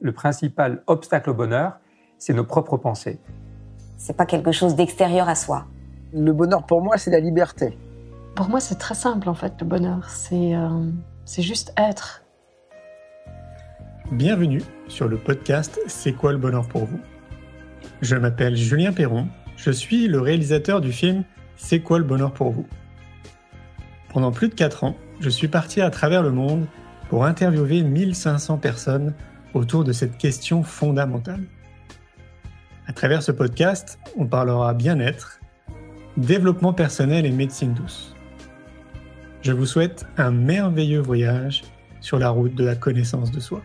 Le principal obstacle au bonheur, c'est nos propres pensées. C'est pas quelque chose d'extérieur à soi. Le bonheur pour moi, c'est la liberté. Pour moi, c'est très simple en fait, le bonheur. C'est juste être. Bienvenue sur le podcast C'est quoi le bonheur pour vous ? Je m'appelle Julien Perron, je suis le réalisateur du film C'est quoi le bonheur pour vous ? Pendant plus de 4 ans, je suis parti à travers le monde pour interviewer 1500 personnes autour de cette question fondamentale. À travers ce podcast, on parlera bien-être, développement personnel et médecine douce. Je vous souhaite un merveilleux voyage sur la route de la connaissance de soi.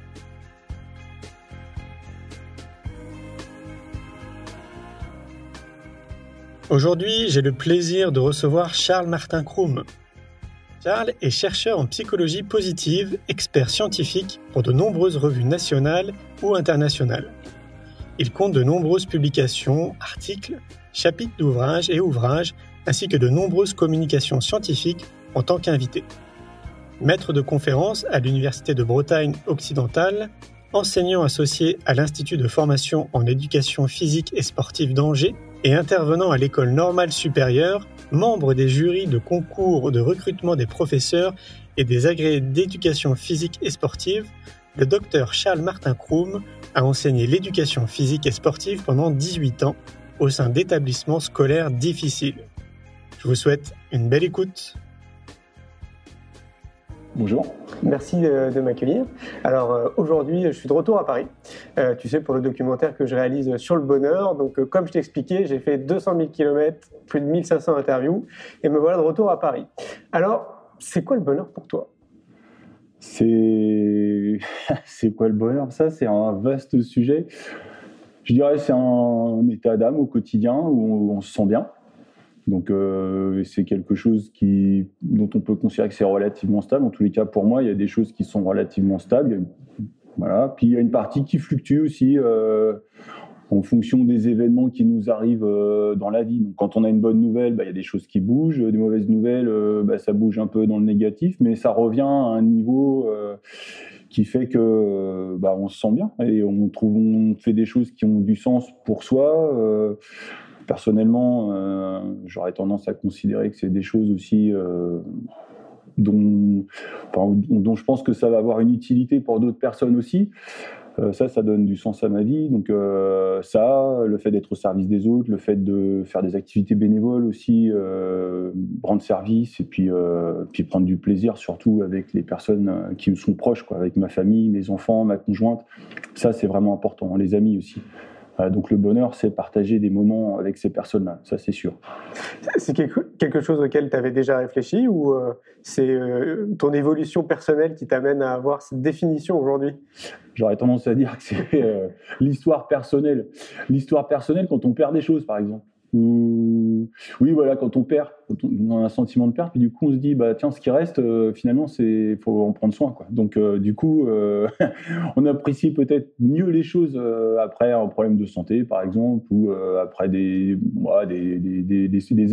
Aujourd'hui, j'ai le plaisir de recevoir Charles-Martin Kroum. Charles est chercheur en psychologie positive, expert scientifique pour de nombreuses revues nationales ou internationales. Il compte de nombreuses publications, articles, chapitres d'ouvrages et ouvrages, ainsi que de nombreuses communications scientifiques en tant qu'invité. Maître de conférences à l'Université de Bretagne occidentale, enseignant associé à l'Institut de formation en éducation physique et sportive d'Angers et intervenant à l'École normale supérieure, membre des jurys de concours de recrutement des professeurs et des agrégés d'éducation physique et sportive, le docteur Charles-Martin Kroum a enseigné l'éducation physique et sportive pendant 18 ans au sein d'établissements scolaires difficiles. Je vous souhaite une belle écoute. Bonjour. Merci de m'accueillir. Alors aujourd'hui, je suis de retour à Paris, tu sais, pour le documentaire que je réalise sur le bonheur. Donc comme je t'ai expliqué, j'ai fait 200 000 km, plus de 1500 interviews, et me voilà de retour à Paris. Alors, c'est quoi le bonheur pour toi ? C'est quoi le bonheur ? Ça, c'est un vaste sujet. Je dirais que c'est un état d'âme au quotidien où on se sent bien. Donc c'est quelque chose dont on peut considérer que c'est relativement stable. En tous les cas, pour moi, il y a des choses qui sont relativement stables. Voilà. Puis il y a une partie qui fluctue aussi en fonction des événements qui nous arrivent dans la vie. Donc, quand on a une bonne nouvelle, il y a des choses qui bougent. Des mauvaises nouvelles, ça bouge un peu dans le négatif, mais ça revient à un niveau qui fait que on se sent bien et on fait des choses qui ont du sens pour soi. Personnellement, j'aurais tendance à considérer que c'est des choses aussi dont je pense que ça va avoir une utilité pour d'autres personnes aussi. Ça donne du sens à ma vie. Donc le fait d'être au service des autres, le fait de faire des activités bénévoles aussi, rendre service et puis prendre du plaisir, surtout avec les personnes qui me sont proches, quoi, avec ma famille, mes enfants, ma conjointe. Ça, c'est vraiment important. Les amis aussi. Donc le bonheur, c'est partager des moments avec ces personnes-là, ça c'est sûr. C'est quelque chose auquel tu avais déjà réfléchi ou c'est ton évolution personnelle qui t'amène à avoir cette définition aujourd'hui ? J'aurais tendance à dire que c'est l'histoire personnelle. L'histoire personnelle quand on perd des choses, par exemple. Quand on perd, on a un sentiment de perte, puis du coup on se dit tiens, ce qui reste finalement faut en prendre soin, quoi. Donc du coup on apprécie peut-être mieux les choses après un problème de santé par exemple, ou après des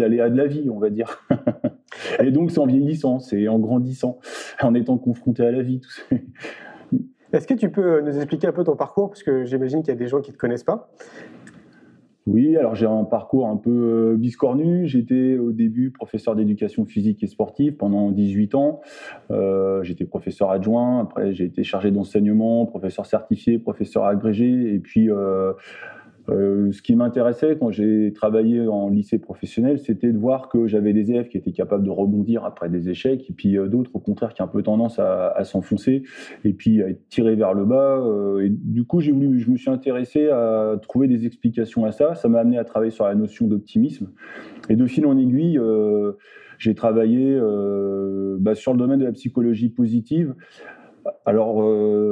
aléas de la vie, on va dire. Et donc c'est en vieillissant, c'est en grandissant, en étant confronté à la vie, tout ça. Est-ce que tu peux nous expliquer un peu ton parcours, parce que j'imagine qu'il y a des gens qui ne te connaissent pas ? Oui, alors j'ai un parcours un peu biscornu. J'étais au début professeur d'éducation physique et sportive pendant 18 ans. J'étais professeur adjoint, après j'ai été chargé d'enseignement, professeur certifié, professeur agrégé. Et puis ce qui m'intéressait quand j'ai travaillé en lycée professionnel, c'était de voir que j'avais des élèves qui étaient capables de rebondir après des échecs, et puis d'autres au contraire qui ont un peu tendance à s'enfoncer et puis à être tirés vers le bas. Et du coup, je me suis intéressé à trouver des explications à ça. Ça m'a amené à travailler sur la notion d'optimisme. Et de fil en aiguille, j'ai travaillé sur le domaine de la psychologie positive. Alors,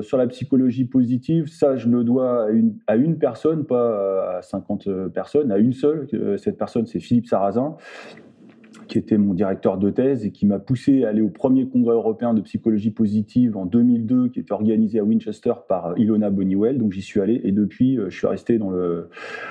sur la psychologie positive, ça, je le dois à une personne, pas à 50 personnes, à une seule. Cette personne, c'est Philippe Sarrazin, qui était mon directeur de thèse et qui m'a poussé à aller au premier congrès européen de psychologie positive en 2002, qui était organisé à Winchester par Ilona Bonniwell. Donc j'y suis allé et depuis, je suis resté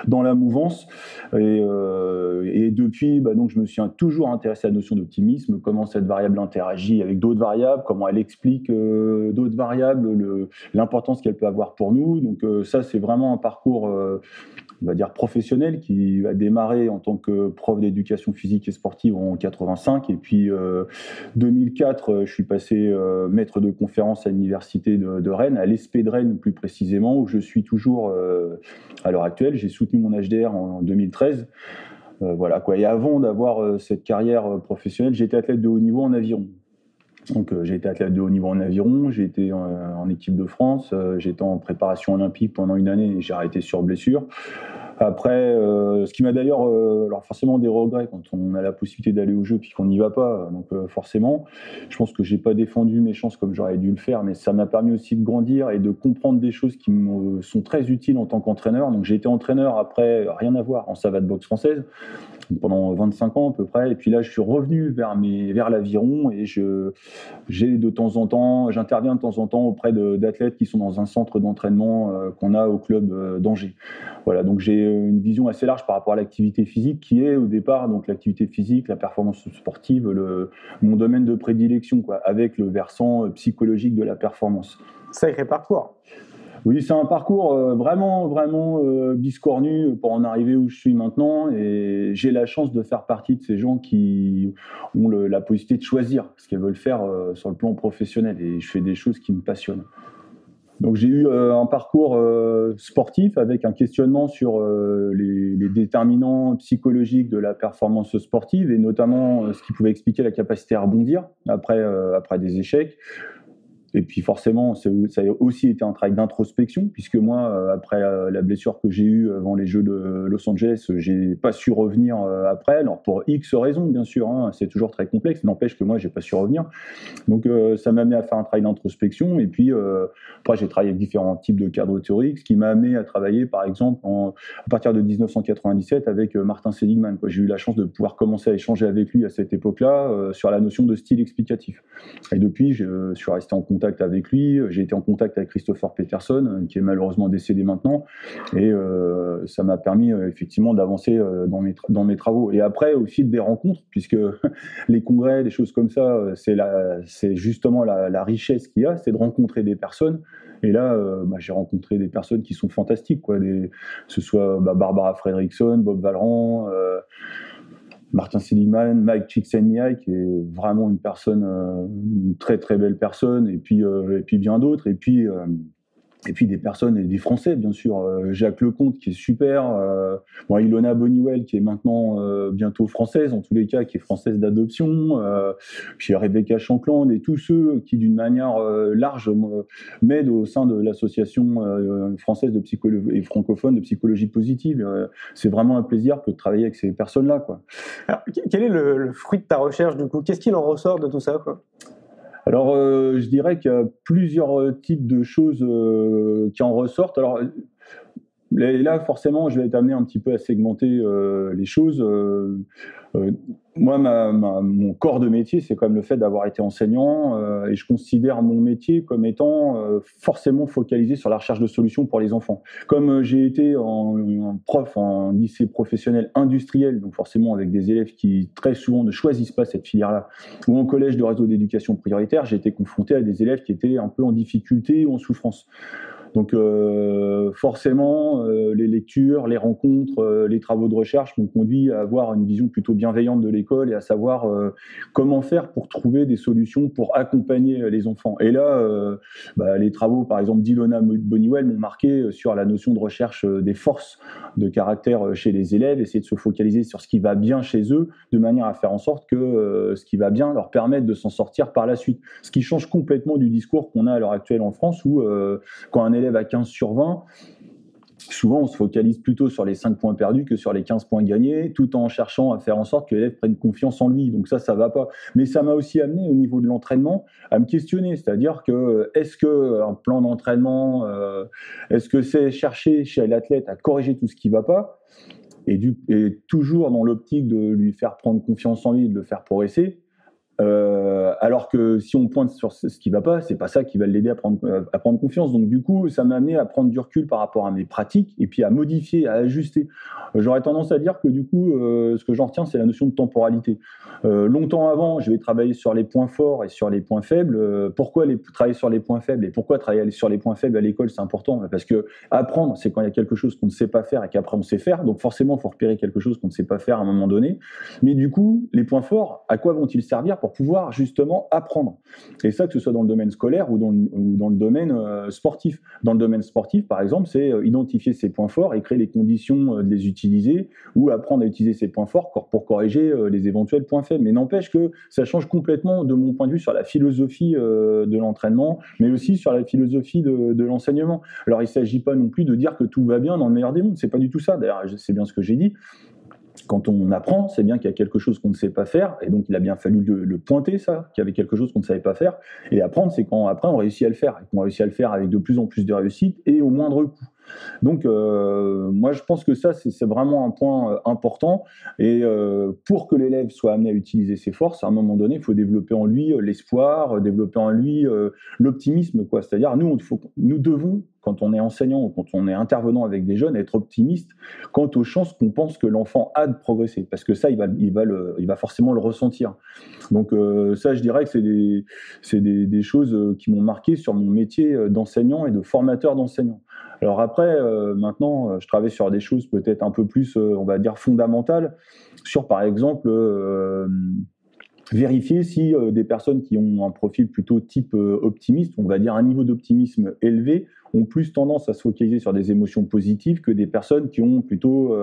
dans la mouvance. Et depuis, donc je me suis toujours intéressé à la notion d'optimisme, comment cette variable interagit avec d'autres variables, comment elle explique d'autres variables, l'importance qu'elle peut avoir pour nous. Donc ça, c'est vraiment un parcours, on va dire, professionnel qui a démarré en tant que prof d'éducation physique et sportive en 85. Et puis 2004, je suis passé maître de conférence à l'université de Rennes, à l'ESP de Rennes plus précisément, où je suis toujours à l'heure actuelle. J'ai soutenu mon HDR en 2013. Voilà quoi. Et avant d'avoir cette carrière professionnelle, j'étais athlète de haut niveau en aviron. Donc j'ai été athlète de haut niveau en aviron, j'ai été en équipe de France, j'étais en préparation olympique pendant une année et j'ai arrêté sur blessure. Après, ce qui m'a d'ailleurs, alors forcément des regrets quand on a la possibilité d'aller au jeu puis qu'on n'y va pas, donc forcément, je pense que j'ai pas défendu mes chances comme j'aurais dû le faire, mais ça m'a permis aussi de grandir et de comprendre des choses qui me sont très utiles en tant qu'entraîneur. Donc j'ai été entraîneur après, rien à voir, en savate boxe française pendant 25 ans à peu près, et puis là je suis revenu vers l'aviron et j'ai de temps en temps, j'interviens de temps en temps auprès d'athlètes qui sont dans un centre d'entraînement qu'on a au club d'Angers. Voilà, donc j'ai une vision assez large par rapport à l'activité physique qui est au départ, donc l'activité physique, la performance sportive, mon domaine de prédilection, quoi, avec le versant psychologique de la performance. Sacré parcours. Oui, c'est un parcours vraiment biscornu pour en arriver où je suis maintenant, et j'ai la chance de faire partie de ces gens qui ont la possibilité de choisir ce qu'elles veulent faire sur le plan professionnel, et je fais des choses qui me passionnent. Donc j'ai eu un parcours sportif avec un questionnement sur les déterminants psychologiques de la performance sportive, et notamment ce qui pouvait expliquer la capacité à rebondir après des échecs. Et puis forcément, ça a aussi été un travail d'introspection, puisque moi, après la blessure que j'ai eue avant les Jeux de Los Angeles, j'ai pas su revenir après. Alors pour X raisons, bien sûr, hein, c'est toujours très complexe. N'empêche que moi, j'ai pas su revenir. Donc ça m'a amené à faire un travail d'introspection. Et puis après, j'ai travaillé avec différents types de cadres théoriques, ce qui m'a amené à travailler, par exemple, à partir de 1997 avec Martin Seligman. J'ai eu la chance de pouvoir commencer à échanger avec lui à cette époque-là sur la notion de style explicatif. Et depuis, je suis resté en contact avec lui, j'ai été en contact avec Christopher Peterson, qui est malheureusement décédé maintenant, et ça m'a permis effectivement d'avancer dans mes travaux. Et après, au fil des rencontres, puisque les congrès, des choses comme ça, c'est justement la richesse qu'il y a, c'est de rencontrer des personnes. Et là, j'ai rencontré des personnes qui sont fantastiques, quoi, que ce soit Barbara Fredrickson, Bob Vallerand, Martin Seligman, Mike Csikszentmihalyi, qui est vraiment une personne, une très très belle personne, et puis bien d'autres, et puis des personnes, et des Français bien sûr, Jacques Lecomte qui est super, Ilona Bonniwell qui est maintenant bientôt française, en tous les cas qui est française d'adoption, puis Rebecca Shankland et tous ceux qui d'une manière large m'aident au sein de l'association française de psychologie et francophone de psychologie positive. C'est vraiment un plaisir que de travailler avec ces personnes-là, quoi. Alors, quel est le fruit de ta recherche du coup ? Qu'est-ce qu'il en ressort de tout ça, quoi ? Alors, je dirais qu'il y a plusieurs types de choses qui en ressortent. Alors, là, forcément, je vais être amené un petit peu à segmenter les choses. Moi, mon corps de métier, c'est quand même le fait d'avoir été enseignant, et je considère mon métier comme étant forcément focalisé sur la recherche de solutions pour les enfants. Comme j'ai été en prof en lycée professionnel industriel, donc forcément avec des élèves qui très souvent ne choisissent pas cette filière-là, ou en collège de réseau d'éducation prioritaire, j'ai été confronté à des élèves qui étaient un peu en difficulté ou en souffrance. Donc forcément, les lectures, les rencontres, les travaux de recherche m'ont conduit à avoir une vision plutôt bienveillante de l'école et à savoir comment faire pour trouver des solutions pour accompagner les enfants. Et là, les travaux, par exemple, d'Ilona Bonniwell m'ont marqué sur la notion de recherche des forces de caractère chez les élèves, essayer de se focaliser sur ce qui va bien chez eux, de manière à faire en sorte que ce qui va bien leur permette de s'en sortir par la suite. Ce qui change complètement du discours qu'on a à l'heure actuelle en France, où quand un élève à 15 sur 20, souvent on se focalise plutôt sur les 5 points perdus que sur les 15 points gagnés, tout en cherchant à faire en sorte que l'élève prenne confiance en lui. Donc ça va pas. Mais ça m'a aussi amené au niveau de l'entraînement à me questionner, c'est-à-dire que est-ce qu'un plan d'entraînement, est-ce que c'est chercher chez l'athlète à corriger tout ce qui va pas, et toujours dans l'optique de lui faire prendre confiance en lui, de le faire progresser. Alors que si on pointe sur ce qui va pas, c'est pas ça qui va l'aider à prendre confiance. Donc du coup, ça m'a amené à prendre du recul par rapport à mes pratiques et puis à modifier, à ajuster. J'aurais tendance à dire que du coup, ce que j'en retiens, c'est la notion de temporalité. Longtemps avant, je vais travailler sur les points forts et sur les points faibles. Pourquoi travailler sur les points faibles et pourquoi travailler sur les points faibles à l'école, c'est important? Parce que apprendre, c'est quand il y a quelque chose qu'on ne sait pas faire et qu'après on sait faire. Donc forcément, il faut repérer quelque chose qu'on ne sait pas faire à un moment donné. Mais du coup, les points forts, à quoi vont-ils servir pour pouvoir justement apprendre? Et ça, que ce soit dans le domaine scolaire ou dans le domaine sportif. Dans le domaine sportif, par exemple, c'est identifier ses points forts et créer les conditions de les utiliser ou apprendre à utiliser ses points forts pour corriger les éventuels points faibles. Mais n'empêche que ça change complètement, de mon point de vue, sur la philosophie de l'entraînement, mais aussi sur la philosophie de l'enseignement. Alors, il ne s'agit pas non plus de dire que tout va bien dans le meilleur des mondes. C'est pas du tout ça. D'ailleurs, c'est bien ce que j'ai dit. Quand on apprend, c'est bien qu'il y a quelque chose qu'on ne sait pas faire, et donc il a bien fallu le pointer, ça, qu'il y avait quelque chose qu'on ne savait pas faire. Et apprendre, c'est quand après on réussit à le faire, et qu'on réussit à le faire avec de plus en plus de réussite et au moindre coût. Donc, moi, je pense que ça, c'est vraiment un point important. Et pour que l'élève soit amené à utiliser ses forces, à un moment donné, il faut développer en lui l'espoir, développer en lui l'optimisme, quoi. C'est-à-dire, nous devons, quand on est enseignant ou quand on est intervenant avec des jeunes, être optimiste quant aux chances qu'on pense que l'enfant a de progresser. Parce que ça, il va forcément le ressentir. Donc, ça, je dirais que c'est des choses qui m'ont marqué sur mon métier d'enseignant et de formateur d'enseignants. Alors après, maintenant, je travaille sur des choses peut-être un peu plus, on va dire, fondamentales, sur par exemple vérifier si des personnes qui ont un profil plutôt type optimiste, on va dire un niveau d'optimisme élevé, ont plus tendance à se focaliser sur des émotions positives que des personnes qui ont plutôt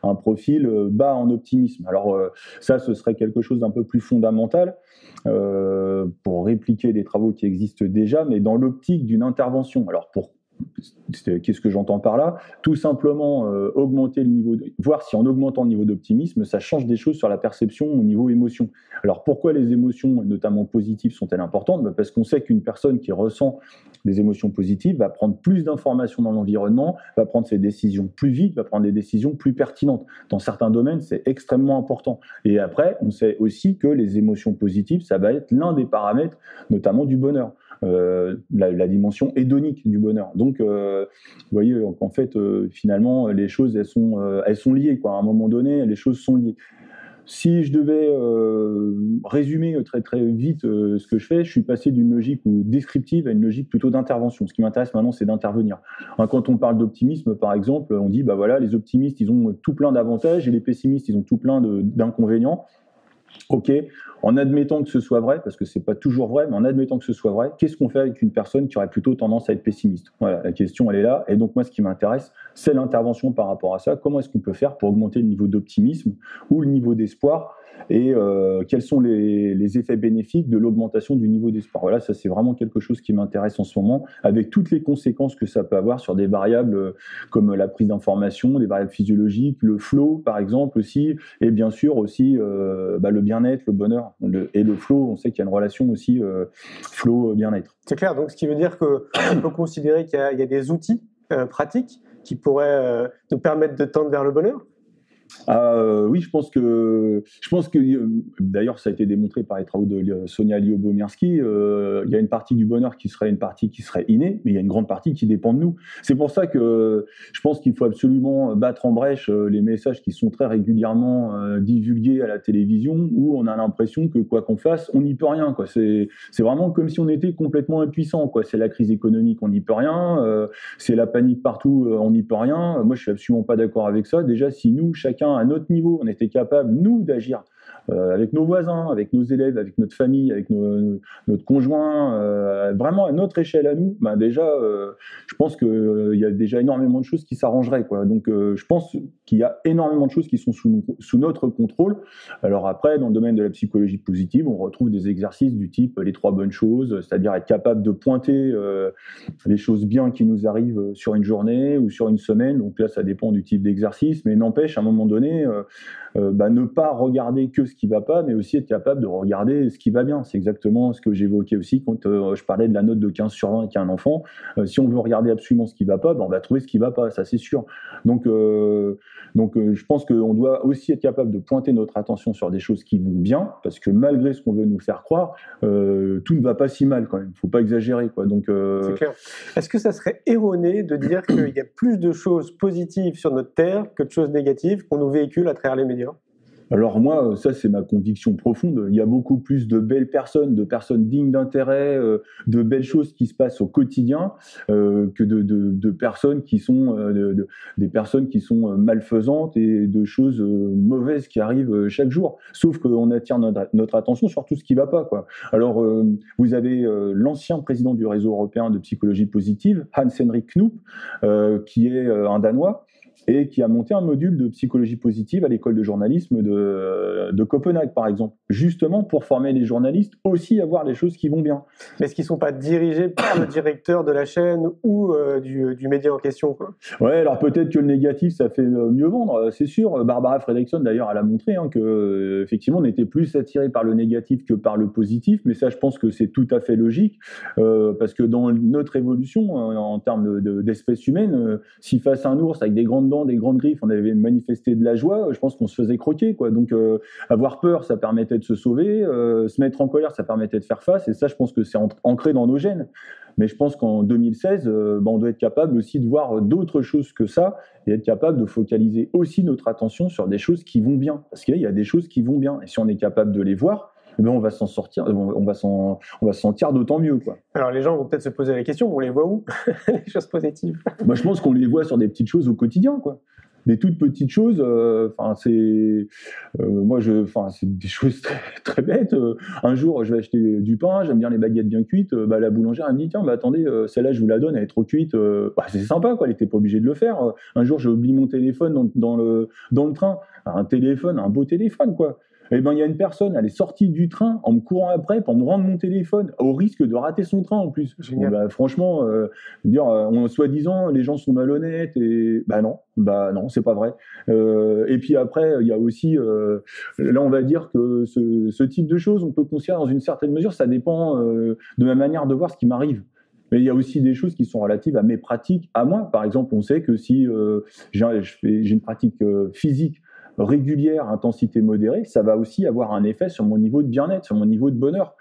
un profil bas en optimisme. Alors ça, ce serait quelque chose d'un peu plus fondamental pour répliquer des travaux qui existent déjà, mais dans l'optique d'une intervention. Alors qu'est-ce que j'entends par là? Tout simplement augmenter le niveau, voir si en augmentant le niveau d'optimisme, ça change des choses sur la perception au niveau émotion. Alors pourquoi les émotions, notamment positives, sont-elles importantes? Parce qu'on sait qu'une personne qui ressent des émotions positives va prendre plus d'informations dans l'environnement, va prendre ses décisions plus vite, va prendre des décisions plus pertinentes. Dans certains domaines, c'est extrêmement important. Et après, on sait aussi que les émotions positives, ça va être l'un des paramètres, notamment du bonheur. La dimension hédonique du bonheur. Donc, vous voyez, en fait, finalement, les choses, elles sont liées, quoi. À un moment donné, les choses sont liées. Si je devais résumer très très vite ce que je fais, je suis passé d'une logique descriptive à une logique plutôt d'intervention. Ce qui m'intéresse maintenant, c'est d'intervenir. Quand on parle d'optimisme, par exemple, on dit, bah voilà, les optimistes, ils ont tout plein d'avantages et les pessimistes, ils ont tout plein d'inconvénients. Ok, en admettant que ce soit vrai, parce que c'est pas toujours vrai, mais en admettant que ce soit vrai, qu'est-ce qu'on fait avec une personne qui aurait plutôt tendance à être pessimiste? Voilà, la question elle est là. Et donc moi, ce qui m'intéresse, c'est l'intervention par rapport à ça. Comment est-ce qu'on peut faire pour augmenter le niveau d'optimisme ou le niveau d'espoir? Et quels sont les effets bénéfiques de l'augmentation du niveau d'espoir? Voilà, ça c'est vraiment quelque chose qui m'intéresse en ce moment, avec toutes les conséquences que ça peut avoir sur des variables comme la prise d'information, des variables physiologiques, le flow par exemple aussi, et bien sûr aussi le bien-être, le bonheur. Et le flow, on sait qu'il y a une relation aussi flow-bien-être. C'est clair, donc ce qui veut dire qu'on peut considérer qu'il y a des outils pratiques qui pourraient nous permettre de tendre vers le bonheur? Oui, je pense que d'ailleurs ça a été démontré par les travaux de Sonia Lyubomirsky, il y a une partie du bonheur qui serait innée, mais il y a une grande partie qui dépend de nous. C'est pour ça que je pense qu'il faut absolument battre en brèche les messages qui sont très régulièrement divulgués à la télévision, où on a l'impression que quoi qu'on fasse, on n'y peut rien, quoi. C'est vraiment comme si on était complètement impuissant, quoi. C'est la crise économique, on n'y peut rien, c'est la panique partout, on n'y peut rien. Moi je suis absolument pas d'accord avec ça. Déjà, si nous, chacun à notre niveau, on était capable, nous, d'agir avec nos voisins, avec nos élèves, avec notre famille, avec notre conjoint, vraiment à notre échelle à nous, déjà, je pense qu'il y a déjà énormément de choses qui s'arrangeraient, quoi. Donc, je pense qu'il y a énormément de choses qui sont sous notre contrôle. Alors après, dans le domaine de la psychologie positive, on retrouve des exercices du type les 3 bonnes choses, c'est-à-dire être capable de pointer les choses bien qui nous arrivent sur une journée ou sur une semaine. Donc là, ça dépend du type d'exercice, mais n'empêche, à un moment donné, ne pas regarder que ce qui va pas, mais aussi être capable de regarder ce qui va bien. C'est exactement ce que j'évoquais aussi quand je parlais de la note de 15 sur 20 avec un enfant. Si on veut regarder absolument ce qui va pas, on va trouver ce qui va pas, ça c'est sûr. Donc, je pense qu'on doit aussi être capable de pointer notre attention sur des choses qui vont bien, parce que malgré ce qu'on veut nous faire croire, tout ne va pas si mal quand même. Faut pas exagérer, quoi. Donc, c'est clair. Est-ce que ça serait erroné de dire qu'il y a plus de choses positives sur notre Terre que de choses négatives qu'on nous véhicule à travers les médias ? Alors moi, ça c'est ma conviction profonde. Il y a beaucoup plus de belles personnes, de personnes dignes d'intérêt, de belles choses qui se passent au quotidien que de personnes qui sont des personnes qui sont malfaisantes et de choses mauvaises qui arrivent chaque jour. Sauf qu'on attire notre attention sur tout ce qui va pas, quoi. Alors vous avez l'ancien président du réseau européen de psychologie positive, Hans-Henrik Knoop, qui est un Danois, et qui a monté un module de psychologie positive à l'école de journalisme de Copenhague, par exemple, justement pour former les journalistes aussi à voir les choses qui vont bien. Mais est-ce qu'ils ne sont pas dirigés par le directeur de la chaîne ou du média en question, quoi ? Ouais, alors peut-être que le négatif, ça fait mieux vendre, c'est sûr. Barbara Fredrickson, d'ailleurs, elle a montré que effectivement, on était plus attiré par le négatif que par le positif, mais ça, je pense que c'est tout à fait logique, parce que dans notre évolution, en termes d'espèce humaine, si face à un ours avec des grandes dents, des grandes griffes, on avait manifesté de la joie, je pense qu'on se faisait croquer, quoi. Donc avoir peur, ça permettait de se sauver, se mettre en colère, ça permettait de faire face, et ça, je pense que c'est ancré dans nos gènes. Mais je pense qu'en 2016, on doit être capable aussi de voir d'autres choses que ça, et être capable de focaliser aussi notre attention sur des choses qui vont bien, parce qu'il y a des choses qui vont bien, et si on est capable de les voir, on va s'en sortir, on va s'en sortir d'autant mieux, quoi. Alors les gens vont peut-être se poser la question, on les voit où, les choses positives ? Moi, je pense qu'on les voit sur des petites choses au quotidien, quoi. Des toutes petites choses, c'est des choses très, très bêtes. Un jour, je vais acheter du pain, j'aime bien les baguettes bien cuites. La boulangère elle me dit tiens, attendez, celle-là je vous la donne, elle est trop cuite. C'est sympa, quoi. Elle n'était pas obligée de le faire. Un jour, j'ai oublié mon téléphone dans le train. Un beau téléphone, quoi. Eh ben, il y a une personne, elle est sortie du train en me courant après pour me rendre mon téléphone, au risque de rater son train en plus. Franchement, soi-disant, les gens sont malhonnêtes et non, c'est pas vrai. Et puis après, il y a aussi, là, on va dire que ce type de choses, on peut considérer dans une certaine mesure, ça dépend de ma manière de voir ce qui m'arrive. Mais il y a aussi des choses qui sont relatives à mes pratiques, à moi. Par exemple, on sait que si j'ai une pratique physique régulière, intensité modérée, ça va aussi avoir un effet sur mon niveau de bien-être, sur mon niveau de bonheur.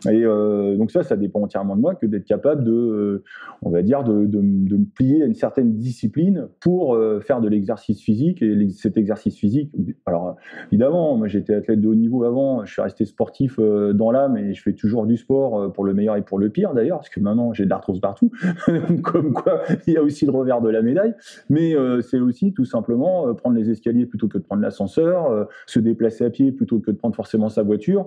Et donc ça dépend entièrement de moi que d'être capable de me plier à une certaine discipline pour faire de l'exercice physique. Et cet exercice physique, alors évidemment, moi j'étais athlète de haut niveau avant, je suis resté sportif dans l'âme et je fais toujours du sport pour le meilleur et pour le pire d'ailleurs, parce que maintenant j'ai de l'arthrose partout, comme quoi il y a aussi le revers de la médaille, mais c'est aussi tout simplement prendre les escaliers plutôt que de prendre l'ascenseur, se déplacer à pied plutôt que de prendre forcément sa voiture.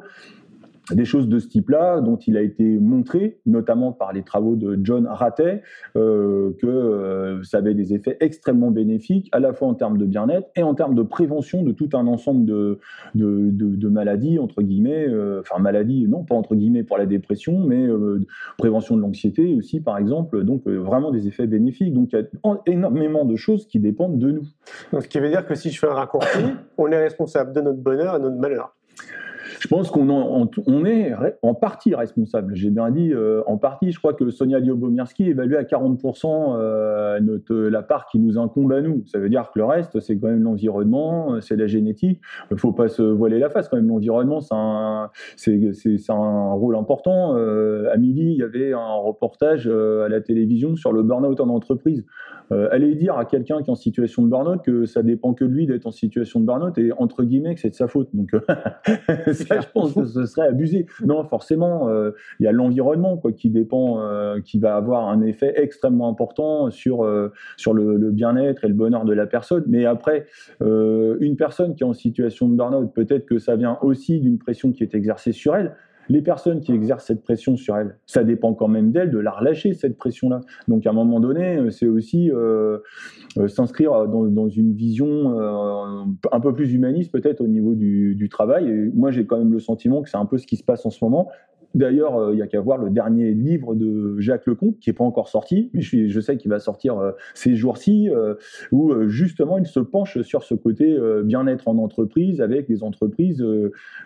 Des choses de ce type-là, dont il a été montré, notamment par les travaux de John Ratey, que ça avait des effets extrêmement bénéfiques, à la fois en termes de bien-être et en termes de prévention de tout un ensemble de maladies, entre guillemets, maladies, non pas entre guillemets pour la dépression, mais prévention de l'anxiété aussi, par exemple, donc vraiment des effets bénéfiques. Donc il y a énormément de choses qui dépendent de nous. Donc, ce qui veut dire que si je fais un raccourci, on est responsable de notre bonheur et de notre malheur. Je pense qu'on est en partie responsable. J'ai bien dit en partie. Je crois que Sonia Lyubomirsky évalue à 40% la part qui nous incombe à nous. Ça veut dire que le reste, c'est quand même l'environnement, c'est la génétique. Il ne faut pas se voiler la face quand même. L'environnement, c'est un rôle important. À midi, il y avait un reportage à la télévision sur le burn-out en entreprise. Aller dire à quelqu'un qui est en situation de burn-out que ça dépend que de lui d'être en situation de burn-out et entre guillemets que c'est de sa faute. Donc ça, je pense que ce serait abusé. Non, forcément, il y a l'environnement qui dépend, qui va avoir un effet extrêmement important sur le bien-être et le bonheur de la personne. Mais après, une personne qui est en situation de burn-out, peut-être que ça vient aussi d'une pression qui est exercée sur elle. Les personnes qui exercent cette pression sur elles, ça dépend quand même d'elles de la relâcher, cette pression-là. Donc, à un moment donné, c'est aussi s'inscrire dans une vision un peu plus humaniste, peut-être, au niveau du travail. Et moi, j'ai quand même le sentiment que c'est un peu ce qui se passe en ce moment. D'ailleurs, il n'y a qu'à voir le dernier livre de Jacques Lecomte, qui n'est pas encore sorti, mais je sais qu'il va sortir ces jours-ci, où justement il se penche sur ce côté bien-être en entreprise, avec des entreprises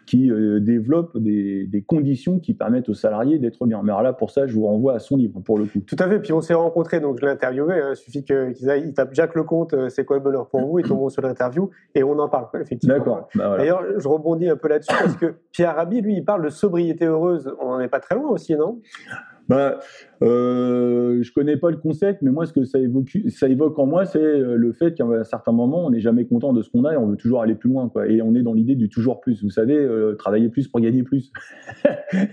qui développent des conditions qui permettent aux salariés d'être bien. Mais alors là, pour ça, je vous renvoie à son livre, pour le coup. Tout à fait, puis on s'est rencontrés, donc je l'ai interviewé, il suffit qu'il tape Jacques Lecomte, c'est quoi le bonheur pour vous, ils tomberont sur l'interview, et on en parle, effectivement. D'accord. Bah voilà. D'ailleurs, je rebondis un peu là-dessus, parce que Pierre Rabhi, lui, il parle de sobriété heureuse, on n'en est pas très loin aussi, non ? Je connais pas le concept, mais moi, ce que ça évoque en moi, c'est le fait qu'à un certain moment, on n'est jamais content de ce qu'on a et on veut toujours aller plus loin, quoi. Et on est dans l'idée du toujours plus. Vous savez, travailler plus pour gagner plus.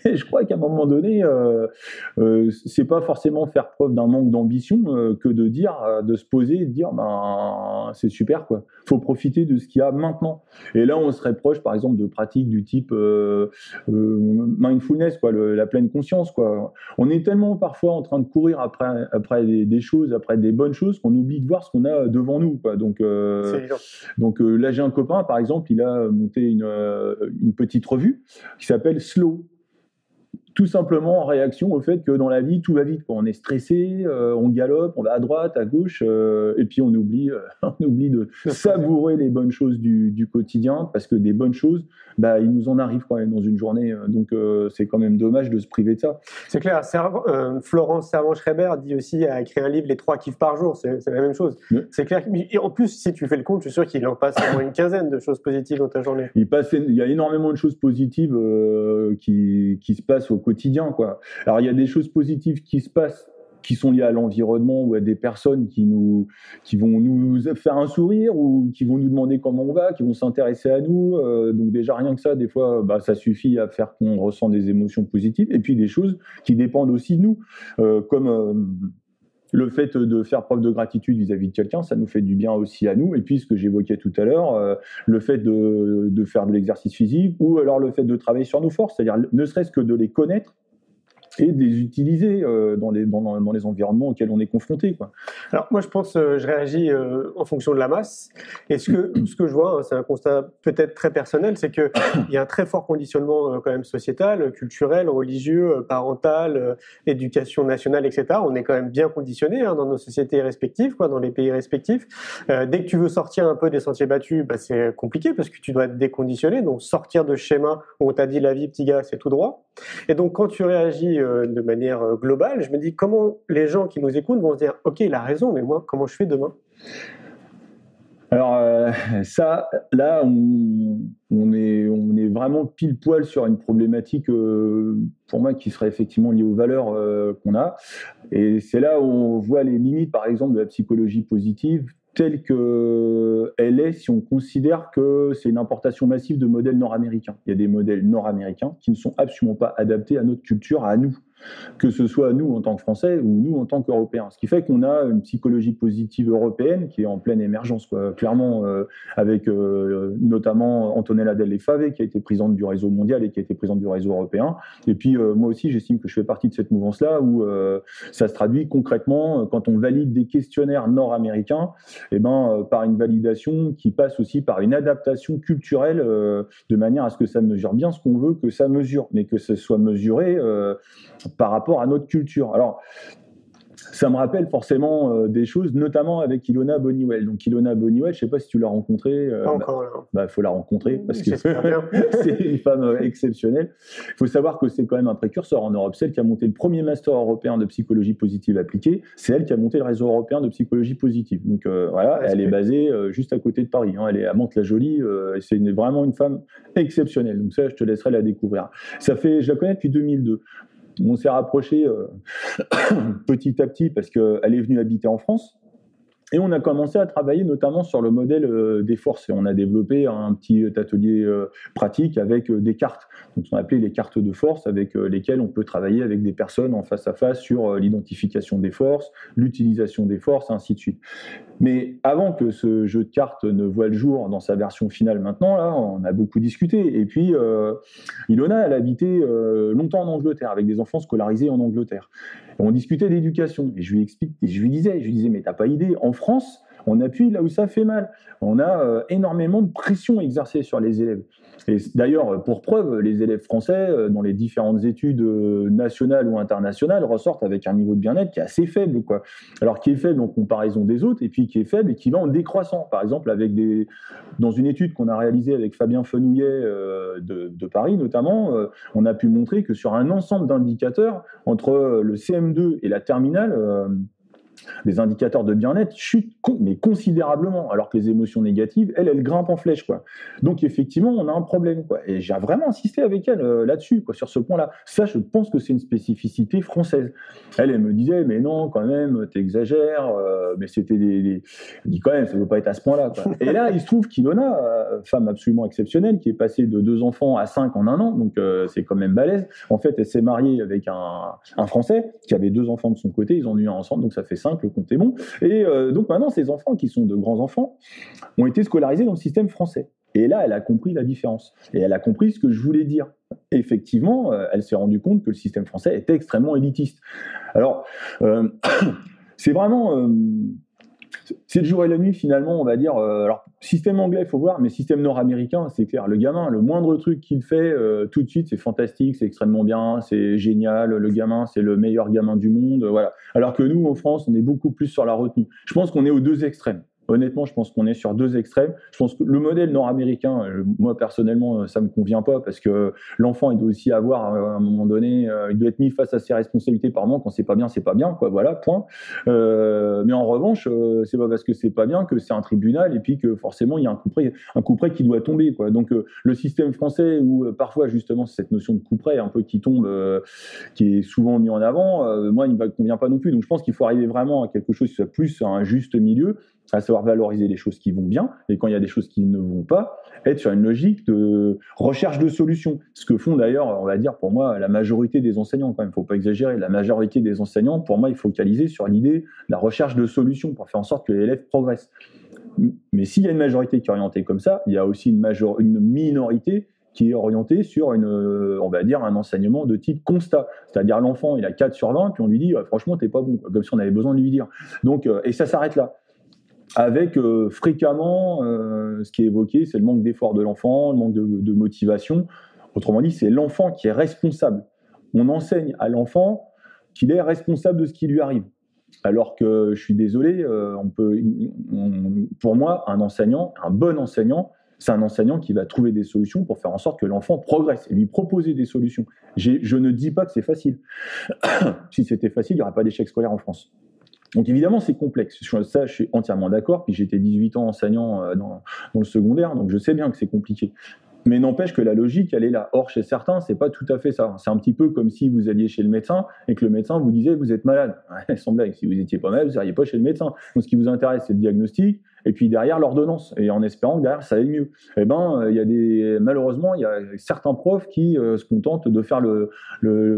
Et je crois qu'à un moment donné, c'est pas forcément faire preuve d'un manque d'ambition que de se poser et de dire, c'est super, quoi. Faut profiter de ce qu'il y a maintenant. Et là, on serait proche, par exemple, de pratiques du type mindfulness, quoi, la pleine conscience, quoi. On est tellement parfois en train de courir après des choses, après des bonnes choses, qu'on oublie de voir ce qu'on a devant nous, quoi. Donc là, j'ai un copain, par exemple, il a monté une petite revue qui s'appelle Slow. Tout simplement en réaction au fait que dans la vie, tout va vite, quoi. On est stressé, on galope, on va à droite, à gauche, et puis on oublie de savourer les bonnes choses du quotidien, parce que des bonnes choses, il nous en arrive quand même dans une journée. Donc c'est quand même dommage de se priver de ça. C'est clair. Florence Servan-Schreiber dit aussi, a écrit un livre, Les 3 kiffs par jour, c'est la même chose. Oui. C'est clair. Et en plus, si tu fais le compte, je suis sûr qu'il en passe au moins une quinzaine de choses positives dans ta journée. Il y a énormément de choses positives qui se passent au quotidien, quoi. Alors il y a des choses positives qui se passent, qui sont liées à l'environnement ou à des personnes qui vont nous faire un sourire ou qui vont nous demander comment on va, qui vont s'intéresser à nous. Donc déjà rien que ça, des fois, ça suffit à faire qu'on ressent des émotions positives. Et puis des choses qui dépendent aussi de nous, comme le fait de faire preuve de gratitude vis-à-vis de quelqu'un, ça nous fait du bien aussi à nous. Et puis, ce que j'évoquais tout à l'heure, le fait de faire de l'exercice physique, ou alors le fait de travailler sur nos forces, c'est-à-dire ne serait-ce que de les connaître et de les utiliser dans les environnements auxquels on est confronté, quoi. Alors moi je pense, je réagis en fonction de la masse, et ce que je vois, c'est un constat peut-être très personnel, c'est qu'il y a un très fort conditionnement quand même sociétal, culturel, religieux, parental, éducation nationale, etc. On est quand même bien conditionné dans nos sociétés respectives, quoi, dans les pays respectifs. Dès que tu veux sortir un peu des sentiers battus, c'est compliqué parce que tu dois être déconditionné, donc sortir de schéma où on t'a dit la vie petit gars c'est tout droit. Et donc quand tu réagis de manière globale, je me dis comment les gens qui nous écoutent vont se dire ok, il a raison, mais moi comment je fais demain? Alors ça, là, on est vraiment pile poil sur une problématique pour moi qui serait effectivement liée aux valeurs qu'on a, et c'est là où on voit les limites, par exemple, de la psychologie positive telle qu'elle est, si on considère que c'est une importation massive de modèles nord-américains. Il y a des modèles nord-américains qui ne sont absolument pas adaptés à notre culture, à nous, que ce soit nous en tant que Français ou nous en tant qu'Européens. Ce qui fait qu'on a une psychologie positive européenne qui est en pleine émergence, quoi. Clairement, avec notamment Antonella Delle Fave, qui a été présidente du réseau mondial et qui a été présidente du réseau européen. Et puis moi aussi, j'estime que je fais partie de cette mouvance-là où ça se traduit concrètement quand on valide des questionnaires nord-américains, par une validation qui passe aussi par une adaptation culturelle de manière à ce que ça mesure bien ce qu'on veut que ça mesure, mais que ce soit mesuré par rapport à notre culture. Alors, ça me rappelle forcément des choses, notamment avec Ilona Boniwell. Donc Ilona Boniwell, je ne sais pas si tu l'as rencontrée. Pas encore, là. Faut la rencontrer parce que c'est une femme exceptionnelle. Il faut savoir que c'est quand même un précurseur en Europe. Celle qui a monté le premier master européen de psychologie positive appliquée, c'est elle qui a monté le réseau européen de psychologie positive. Donc elle est basée juste à côté de Paris. Elle est à Mantes-la-Jolie. C'est vraiment une femme exceptionnelle. Donc ça, je te laisserai la découvrir. Je la connais depuis 2002. On s'est rapprochés petit à petit parce qu'elle est venue habiter en France. Et on a commencé à travailler notamment sur le modèle des forces. Et on a développé un petit atelier pratique avec des cartes. Donc, on a appelé les cartes de force, avec lesquelles on peut travailler avec des personnes en face à face sur l'identification des forces, l'utilisation des forces, et ainsi de suite. Mais avant que ce jeu de cartes ne voie le jour dans sa version finale maintenant, là, on a beaucoup discuté. Et puis, Ilona, elle habitait longtemps en Angleterre, avec des enfants scolarisés en Angleterre. Et on discutait d'éducation. Et je lui disais, mais t'as pas idée, en France, On appuie là où ça fait mal. On a énormément de pression exercée sur les élèves. Et d'ailleurs, pour preuve, les élèves français, dans les différentes études nationales ou internationales, ressortent avec un niveau de bien-être qui est assez faible, quoi. Alors, qui est faible en comparaison des autres, et puis qui est faible et qui va en décroissant. Par exemple, dans une étude qu'on a réalisée avec Fabien Fenouillet de Paris, notamment, on a pu montrer que sur un ensemble d'indicateurs, entre le CM2 et la terminale, les indicateurs de bien-être chutent mais considérablement, alors que les émotions négatives, elles grimpent en flèche, quoi. Donc effectivement, on a un problème, quoi. Et j'ai vraiment insisté avec elle là-dessus, quoi, sur ce point-là. Ça, je pense que c'est une spécificité française. Elle me disait, mais non, quand même, t'exagères, mais c'était Je dis quand même, ça ne veut pas être à ce point-là, quoi. Et là, il se trouve qu'Ilona, femme absolument exceptionnelle, qui est passée de 2 enfants à 5 en 1 an, donc c'est quand même balèze. En fait, elle s'est mariée avec un Français qui avait 2 enfants de son côté, ils en ont eu un ensemble, donc ça fait 5, le compte est bon. Et donc maintenant, ces enfants, qui sont de grands enfants, ont été scolarisés dans le système français. Et là, elle a compris la différence. Et elle a compris ce que je voulais dire. Effectivement, elle s'est rendue compte que le système français était extrêmement élitiste. Alors, c'est vraiment... c'est le jour et la nuit, finalement, on va dire. Alors, système anglais, il faut voir, mais système nord-américain, c'est clair. Le gamin, le moindre truc qu'il fait, tout de suite, c'est fantastique, c'est extrêmement bien, c'est génial. Le gamin, c'est le meilleur gamin du monde. Voilà. Alors que nous, en France, on est beaucoup plus sur la retenue. Je pense qu'on est aux 2 extrêmes. Honnêtement, je pense qu'on est sur 2 extrêmes. Je pense que le modèle nord-américain, moi personnellement, ça me convient pas, parce que l'enfant, il doit aussi avoir, à un moment donné, il doit être mis face à ses responsabilités par moment. Quand c'est pas bien, quoi. Voilà, point. Mais en revanche, c'est pas parce que c'est pas bien que c'est un tribunal, et puis que forcément il y a un coup près qui doit tomber, quoi. Donc le système français, où parfois justement c'est cette notion de coup près un peu qui tombe, qui est souvent mis en avant, moi il me convient pas non plus. Donc je pense qu'il faut arriver vraiment à quelque chose qui soit plus un juste milieu, à savoir valoriser les choses qui vont bien, et quand il y a des choses qui ne vont pas, être sur une logique de recherche de solutions. Ce que font d'ailleurs, on va dire, pour moi, la majorité des enseignants, quand même, il ne faut pas exagérer, la majorité des enseignants, pour moi, il faut focaliser sur l'idée de la recherche de solutions pour faire en sorte que l'élève progresse. Mais s'il y a une majorité qui est orientée comme ça, il y a aussi une minorité qui est orientée sur on va dire, un enseignement de type constat. C'est-à-dire l'enfant, il a 4 sur 20, puis on lui dit franchement, t'es pas bon, comme si on avait besoin de lui dire. Donc, et ça s'arrête là. Avec fréquemment, ce qui est évoqué, c'est le manque d'effort de l'enfant, le manque de motivation. Autrement dit, c'est l'enfant qui est responsable. On enseigne à l'enfant qu'il est responsable de ce qui lui arrive. Alors que, je suis désolé, pour moi, un bon enseignant, c'est un enseignant qui va trouver des solutions pour faire en sorte que l'enfant progresse et lui proposer des solutions. Je ne dis pas que c'est facile. Si c'était facile, il n'y aurait pas d'échec scolaire en France. Donc évidemment, c'est complexe. Ça, je suis entièrement d'accord. Puis j'étais 18 ans enseignant dans le secondaire, donc je sais bien que c'est compliqué. Mais n'empêche que la logique, elle est là. Or, chez certains, c'est pas tout à fait ça. C'est un petit peu comme si vous alliez chez le médecin et que le médecin vous disait vous êtes malade. Sans blague, si vous étiez pas malade, vous n'iriez pas chez le médecin. Donc ce qui vous intéresse, c'est le diagnostic et puis derrière l'ordonnance, et en espérant que derrière ça aille mieux. Eh ben, malheureusement, il y a certains profs qui se contentent de faire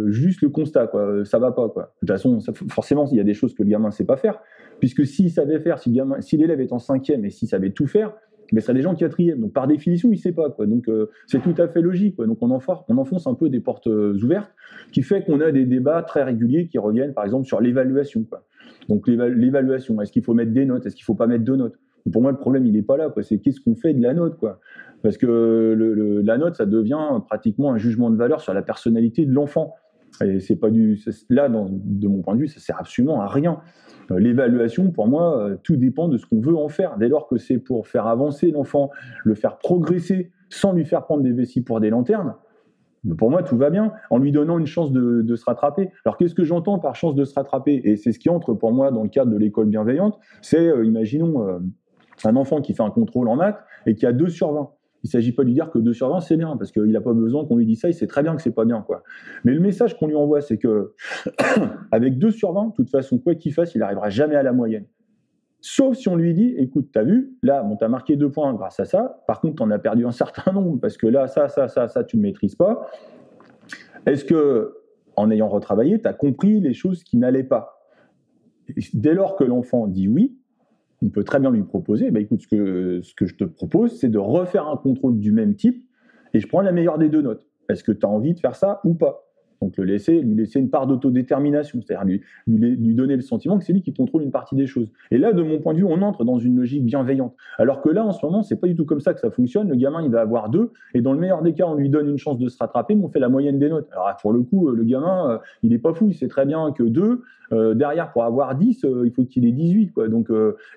juste le constat, quoi. Ça va pas, quoi. De toute façon, forcément, il y a des choses que le gamin sait pas faire, puisque s'il savait faire, si l'élève est en 5e et s'il savait tout faire, mais ce serait des gens qui 4e. Donc, par définition, il ne sait pas, quoi. Donc, c'est tout à fait logique, quoi. Donc, on enfonce un peu des portes ouvertes, qui fait qu'on a des débats très réguliers qui reviennent, par exemple, sur l'évaluation, quoi. Donc, l'évaluation, est-ce qu'il faut mettre des notes? Est-ce qu'il ne faut pas mettre de notes? Pour moi, le problème, il n'est pas là, quoi. C'est qu'est-ce qu'on fait de la note, quoi. Parce que la note, ça devient pratiquement un jugement de valeur sur la personnalité de l'enfant. Et c'est pas là, de mon point de vue, ça sert absolument à rien. L'évaluation, pour moi, tout dépend de ce qu'on veut en faire. Dès lors que c'est pour faire avancer l'enfant, le faire progresser, sans lui faire prendre des vessies pour des lanternes, pour moi, tout va bien, en lui donnant une chance de se rattraper. Alors, qu'est-ce que j'entends par chance de se rattraper? Et c'est ce qui entre, pour moi, dans le cadre de l'école bienveillante. C'est, imaginons, un enfant qui fait un contrôle en maths et qui a 2 sur 20. Il ne s'agit pas de lui dire que 2 sur 20, c'est bien, parce qu'il n'a pas besoin qu'on lui dise ça, il sait très bien que c'est pas bien, quoi. Mais le message qu'on lui envoie, c'est que, avec 2 sur 20, de toute façon, quoi qu'il fasse, il n'arrivera jamais à la moyenne. Sauf si on lui dit, écoute, t'as vu, là, bon, t'as marqué 2 points grâce à ça, par contre, t'en as perdu un certain nombre, parce que là, ça, tu ne maîtrises pas. Est-ce que, en ayant retravaillé, t'as compris les choses qui n'allaient pas? Dès lors que l'enfant dit oui, on peut très bien lui proposer, écoute, ce que je te propose, c'est de refaire un contrôle du même type, et je prends la meilleure des 2 notes. Est-ce que tu as envie de faire ça ou pas? Donc lui laisser une part d'autodétermination, c'est-à-dire lui donner le sentiment que c'est lui qui contrôle une partie des choses. Et là, de mon point de vue, on entre dans une logique bienveillante. Alors que là, en ce moment, c'est pas du tout comme ça que ça fonctionne. Le gamin, il va avoir 2, et dans le meilleur des cas, on lui donne une chance de se rattraper, mais on fait la moyenne des notes. Alors pour le coup, le gamin, il est pas fou, il sait très bien que 2, derrière, pour avoir 10, il faut qu'il ait 18, quoi. Donc,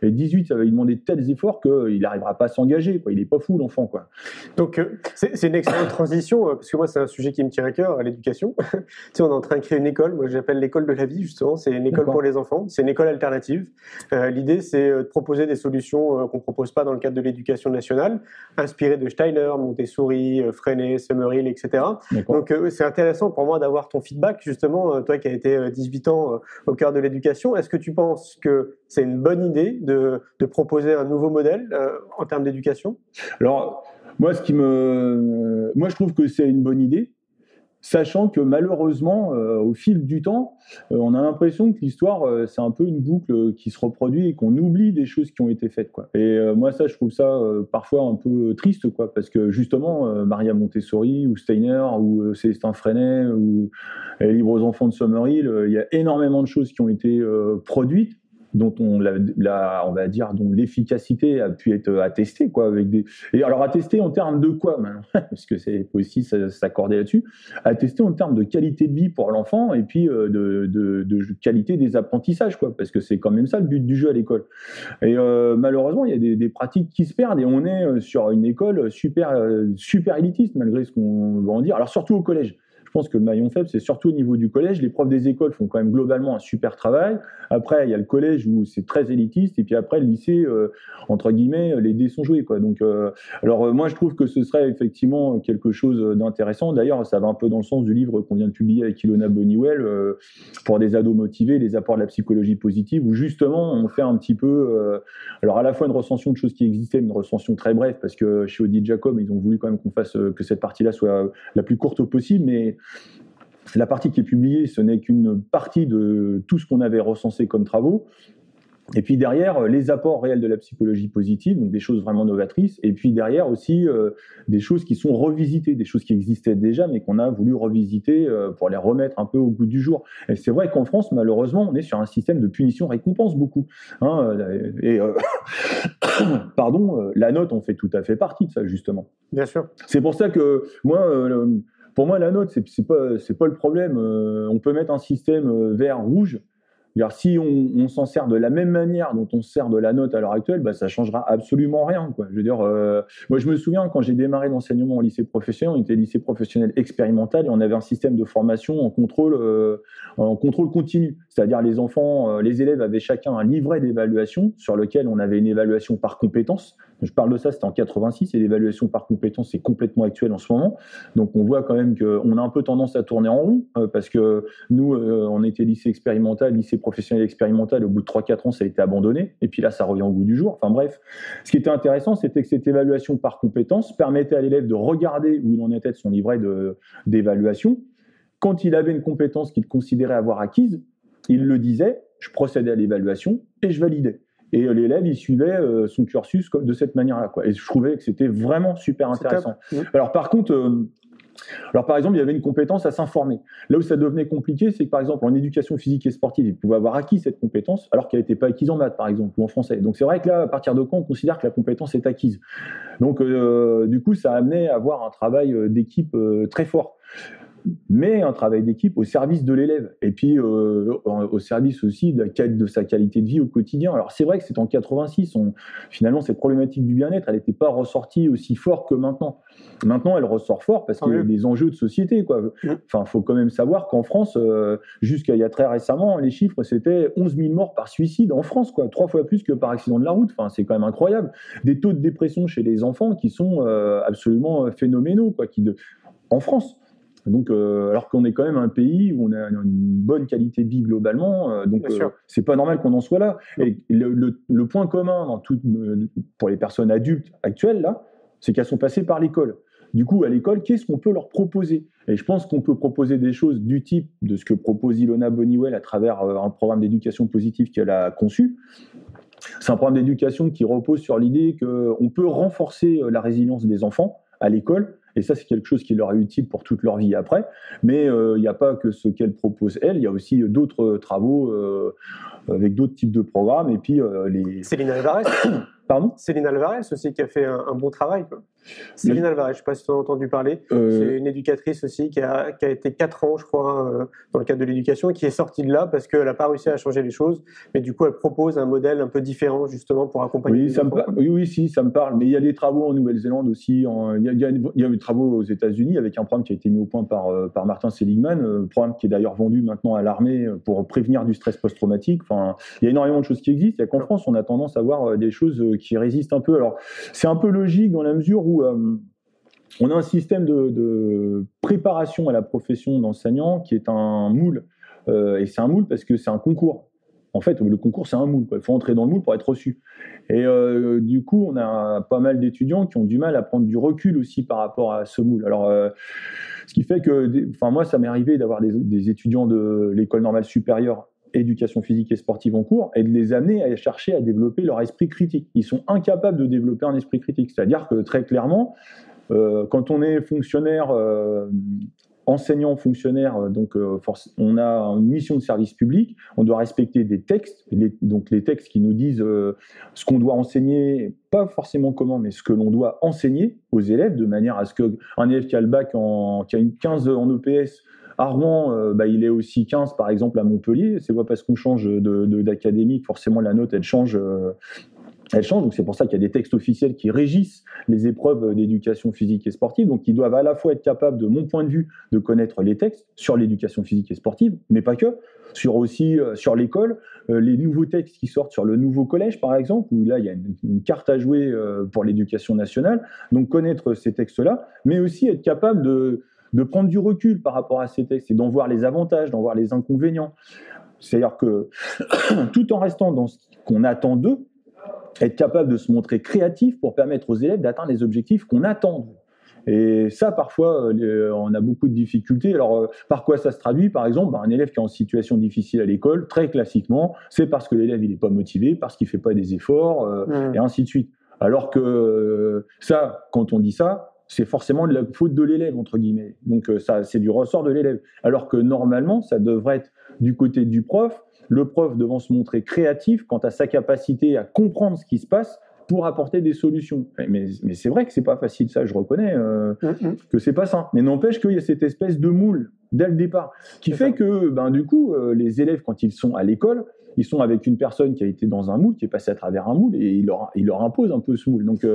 et 18, ça va lui demander de tels efforts qu'il n'arrivera pas à s'engager, quoi. Il est pas fou, l'enfant, quoi. Donc, c'est une excellente transition, parce que moi, c'est un sujet qui me tient à cœur, l'éducation. Tu sais, on est en train de créer une école, moi j'appelle l'école de la vie, justement. C'est une école pour les enfants, c'est une école alternative. L'idée, c'est de proposer des solutions qu'on ne propose pas dans le cadre de l'éducation nationale, inspirées de Steiner, Montessori, Freinet, Summerhill, etc. Donc, c'est intéressant pour moi d'avoir ton feedback, justement, toi qui as été 18 ans au cœur de l'éducation. Est-ce que tu penses que c'est une bonne idée de proposer un nouveau modèle en termes d'éducation ? Alors, moi, je trouve que c'est une bonne idée, sachant que malheureusement, au fil du temps, on a l'impression que l'histoire, c'est un peu une boucle qui se reproduit et qu'on oublie des choses qui ont été faites, quoi. Et moi, ça, je trouve ça parfois un peu triste, quoi, parce que justement, Maria Montessori ou Steiner ou Célestin Freinet ou les Livres aux enfants de Summerhill, il y a énormément de choses qui ont été produites, dont on va dire, dont l'efficacité a pu être attestée, quoi, et alors attestée en termes de quoi maintenant, parce que c'est aussi s'accorder là-dessus, attestée en termes de qualité de vie pour l'enfant et puis de qualité des apprentissages, quoi, parce que c'est quand même ça le but du jeu à l'école. Et malheureusement, il y a des pratiques qui se perdent et on est sur une école super élitiste malgré ce qu'on va en dire. Alors surtout au collège. Je pense que le maillon faible, c'est surtout au niveau du collège. Les profs des écoles font quand même globalement un super travail. Après, il y a le collège où c'est très élitiste. Et puis après, le lycée, entre guillemets, les dés sont joués, quoi. Donc, moi, je trouve que ce serait effectivement quelque chose d'intéressant. D'ailleurs, ça va un peu dans le sens du livre qu'on vient de publier avec Ilona Bonniwell, pour des ados motivés, les apports de la psychologie positive, où justement, on fait un petit peu, alors à la fois une recension de choses qui existaient, mais une recension très brève, parce que chez Odile Jacob, ils ont voulu quand même qu'on fasse, que cette partie-là soit la plus courte possible, mais la partie qui est publiée, ce n'est qu'une partie de tout ce qu'on avait recensé comme travaux. Et puis derrière, les apports réels de la psychologie positive, donc des choses vraiment novatrices. Et puis derrière aussi, des choses qui sont revisitées, des choses qui existaient déjà, mais qu'on a voulu revisiter pour les remettre un peu au goût du jour. Et c'est vrai qu'en France, malheureusement, on est sur un système de punition-récompense beaucoup. La note en fait tout à fait partie de ça, justement. Bien sûr. C'est pour ça que moi... pour moi, la note, c'est pas le problème. On peut mettre un système vert-rouge. Si on s'en sert de la même manière dont on se sert de la note à l'heure actuelle, ça changera absolument rien, quoi. Je veux dire, moi je me souviens quand j'ai démarré l'enseignement au lycée professionnel, on était lycée professionnel expérimental et on avait un système de formation en contrôle continu. C'est-à-dire les enfants, les élèves avaient chacun un livret d'évaluation sur lequel on avait une évaluation par compétence. Je parle de ça, c'était en 86 et l'évaluation par compétence c'est complètement actuel en ce moment. Donc on voit quand même qu'on a un peu tendance à tourner en rond parce que nous, on était lycée expérimental, lycée professionnel expérimental, au bout de 3-4 ans, ça a été abandonné. Et puis là, ça revient au goût du jour. Enfin bref, ce qui était intéressant, c'était que cette évaluation par compétence permettait à l'élève de regarder où il en était de son livret d'évaluation. Quand il avait une compétence qu'il considérait avoir acquise, il le disait, je procédais à l'évaluation et je validais. Et l'élève, il suivait son cursus de cette manière-là, quoi. Et je trouvais que c'était vraiment super intéressant. Alors par contre... par exemple, il y avait une compétence à s'informer. Là où ça devenait compliqué, c'est que par exemple, en éducation physique et sportive, il pouvait avoir acquis cette compétence, alors qu'elle n'était pas acquise en maths, par exemple, ou en français. Donc c'est vrai que là, à partir de quand on considère que la compétence est acquise ? Donc du coup, ça a amené à avoir un travail d'équipe très fort. Mais un travail d'équipe au service de l'élève et puis au service aussi de sa qualité de vie au quotidien. Alors c'est vrai que c'est en 86, finalement cette problématique du bien-être, elle n'était pas ressortie aussi fort que maintenant. Maintenant, elle ressort fort parce qu'il y a des enjeux de société, quoi. Enfin, faut quand même savoir qu'en France, jusqu'à il y a très récemment, les chiffres c'était 11 000 morts par suicide en France, quoi, 3 fois plus que par accident de la route. Enfin, c'est quand même incroyable. Des taux de dépression chez les enfants qui sont absolument phénoménaux, quoi, en France. Donc, alors qu'on est quand même un pays où on a une bonne qualité de vie globalement, donc c'est pas normal qu'on en soit là. Et le point commun pour les personnes adultes actuelles là, c'est qu'elles sont passées par l'école. Du coup, à l'école, qu'est-ce qu'on peut leur proposer ? Et je pense qu'on peut proposer des choses du type de ce que propose Ilona Bonniwell à travers un programme d'éducation positive qu'elle a conçu. C'est un programme d'éducation qui repose sur l'idée qu'on peut renforcer la résilience des enfants à l'école Et ça, c'est quelque chose qui leur est utile pour toute leur vie après. Mais il n'y a pas que ce qu'elle propose, elle. Il y a aussi d'autres travaux avec d'autres types de programmes. Et puis, Céline Alvarez. Pardon ? Céline Alvarez aussi qui a fait un bon travail, quoi. Céline Alvarez, je ne sais pas si tu en as entendu parler. C'est une éducatrice aussi qui a été 4 ans, je crois, dans le cadre de l'éducation, et qui est sortie de là parce qu'elle n'a pas réussi à changer les choses. Mais du coup, elle propose un modèle un peu différent, justement, pour accompagner les enfants. Oui, ça me parle. Mais il y a des travaux en Nouvelle-Zélande aussi. Il y a des travaux aux États-Unis avec un programme qui a été mis au point par Martin Seligman, un programme qui est d'ailleurs vendu maintenant à l'armée pour prévenir du stress post-traumatique. Enfin, il y a énormément de choses qui existent. Il y a qu'en France, on a tendance à voir des choses qui résistent un peu. Alors, c'est un peu logique dans la mesure où on a un système de préparation à la profession d'enseignant qui est un moule. Et c'est un moule parce que c'est un concours. En fait, le concours, c'est un moule, quoi. Il faut entrer dans le moule pour être reçu. Et du coup, on a pas mal d'étudiants qui ont du mal à prendre du recul aussi par rapport à ce moule. Alors, ce qui fait que, moi, ça m'est arrivé d'avoir des étudiants de l'école normale supérieure éducation physique et sportive en cours, et de les amener à chercher à développer leur esprit critique. Ils sont incapables de développer un esprit critique. C'est-à-dire que, très clairement, quand on est fonctionnaire, enseignant, fonctionnaire, donc on a une mission de service public, on doit respecter des textes, donc les textes qui nous disent ce qu'on doit enseigner, pas forcément comment, mais ce que l'on doit enseigner aux élèves, de manière à ce qu'un élève qui a le bac, qui a une 15 en EPS, à Rouen, il est aussi 15 par exemple à Montpellier. C'est pas parce qu'on change d'académie que forcément la note elle change. Donc c'est pour ça qu'il y a des textes officiels qui régissent les épreuves d'éducation physique et sportive. Donc ils doivent à la fois être capables, de mon point de vue, de connaître les textes sur l'éducation physique et sportive, mais pas que, sur l'école, les nouveaux textes qui sortent sur le nouveau collège par exemple, où là il y a une carte à jouer pour l'éducation nationale. Donc connaître ces textes-là, mais aussi être capable de prendre du recul par rapport à ces textes et d'en voir les avantages, d'en voir les inconvénients. C'est-à-dire que tout en restant dans ce qu'on attend d'eux, être capable de se montrer créatif pour permettre aux élèves d'atteindre les objectifs qu'on attend d'eux. Et ça, parfois, on a beaucoup de difficultés. Alors, par quoi ça se traduit ? Par exemple, un élève qui est en situation difficile à l'école, très classiquement, c'est parce que l'élève il n'est pas motivé, parce qu'il ne fait pas des efforts, et ainsi de suite. Alors que ça, quand on dit ça, c'est forcément de la faute de l'élève, entre guillemets. Donc ça, c'est du ressort de l'élève. Alors que normalement, ça devrait être du côté du prof, le prof devant se montrer créatif quant à sa capacité à comprendre ce qui se passe pour apporter des solutions. Mais c'est vrai que c'est pas facile, ça, je reconnais que c'est pas ça. Mais n'empêche qu'il y a cette espèce de moule dès le départ qui fait que, du coup, les élèves, quand ils sont à l'école, ils sont avec une personne qui a été dans un moule, qui est passée à travers un moule, et il leur impose un peu ce moule. Donc,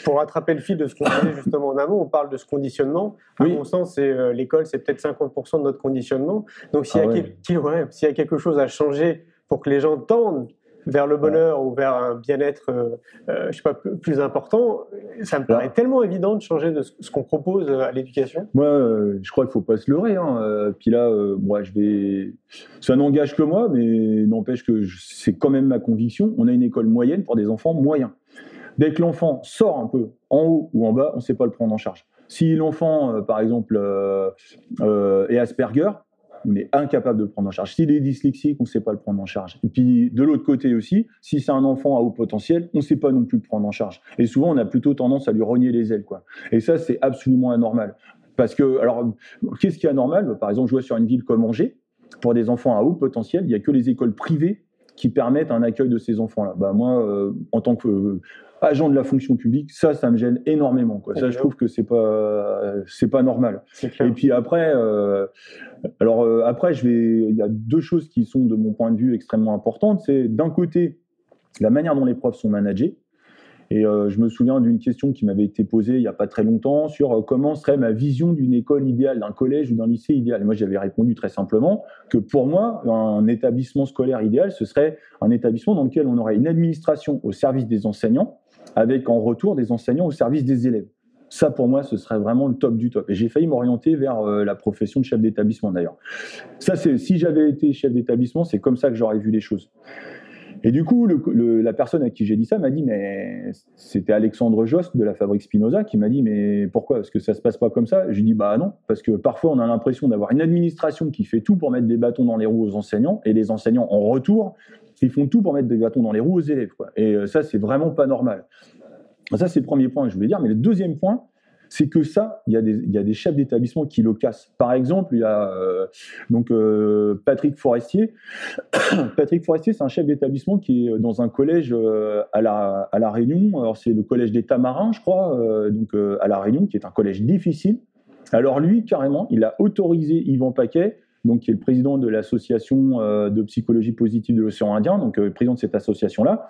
pour rattraper le fil de ce qu'on disait justement en amont, on parle de ce conditionnement. À mon sens, l'école, c'est peut-être 50% de notre conditionnement. Donc, s'il y a quelque chose à changer pour que les gens tendent vers le bonheur ou vers un bien-être, plus important, ça me paraît tellement évident de changer de ce qu'on propose à l'éducation. Moi, je crois qu'il faut pas se leurrer. Puis là, ça n'engage que moi, mais n'empêche que c'est quand même ma conviction. On a une école moyenne pour des enfants moyens. Dès que l'enfant sort un peu en haut ou en bas, on ne sait pas le prendre en charge. Si l'enfant, par exemple, est Asperger, on est incapable de le prendre en charge. S'il est dyslexique, on ne sait pas le prendre en charge. Et puis, de l'autre côté aussi, si c'est un enfant à haut potentiel, on ne sait pas non plus le prendre en charge. Et souvent, on a plutôt tendance à lui rogner les ailes, quoi. Et ça, c'est absolument anormal. Parce que, alors, qu'est-ce qui est anormal ? Par exemple, je vois sur une ville comme Angers, pour des enfants à haut potentiel, il n'y a que les écoles privées qui permettent un accueil de ces enfants-là. Moi, en tant que agent de la fonction publique, ça me gêne énormément, quoi. Ça, je trouve que c'est pas normal. Et puis après, il y a deux choses qui sont, de mon point de vue, extrêmement importantes. C'est d'un côté la manière dont les profs sont managés. Et je me souviens d'une question qui m'avait été posée il n'y a pas très longtemps sur comment serait ma vision d'une école idéale, d'un collège ou d'un lycée idéal. Et moi, j'avais répondu très simplement que pour moi, un établissement scolaire idéal, ce serait un établissement dans lequel on aurait une administration au service des enseignants, avec en retour des enseignants au service des élèves. Ça, pour moi, ce serait vraiment le top du top. Et j'ai failli m'orienter vers la profession de chef d'établissement, d'ailleurs. Ça, si j'avais été chef d'établissement, c'est comme ça que j'aurais vu les choses. Et du coup, la personne à qui j'ai dit ça m'a dit, mais c'était Alexandre Jost de la Fabrique Spinoza qui m'a dit, mais pourquoi ? Parce que ça se passe pas comme ça. J'ai dit, non, parce que parfois on a l'impression d'avoir une administration qui fait tout pour mettre des bâtons dans les roues aux enseignants, et les enseignants en retour, ils font tout pour mettre des bâtons dans les roues aux élèves, quoi. Et ça, c'est vraiment pas normal. Ça, c'est le premier point que je voulais dire. Mais le deuxième point, c'est que ça, il y a des chefs d'établissement qui le cassent. Par exemple, il y a Patrick Forestier. Patrick Forestier, c'est un chef d'établissement qui est dans un collège à la Réunion. Alors, c'est le collège des Tamarins, je crois, à la Réunion, qui est un collège difficile. Alors lui, carrément, il a autorisé Yvan Paquet, donc qui est le président de l'association de psychologie positive de l'océan Indien, donc président de cette association-là,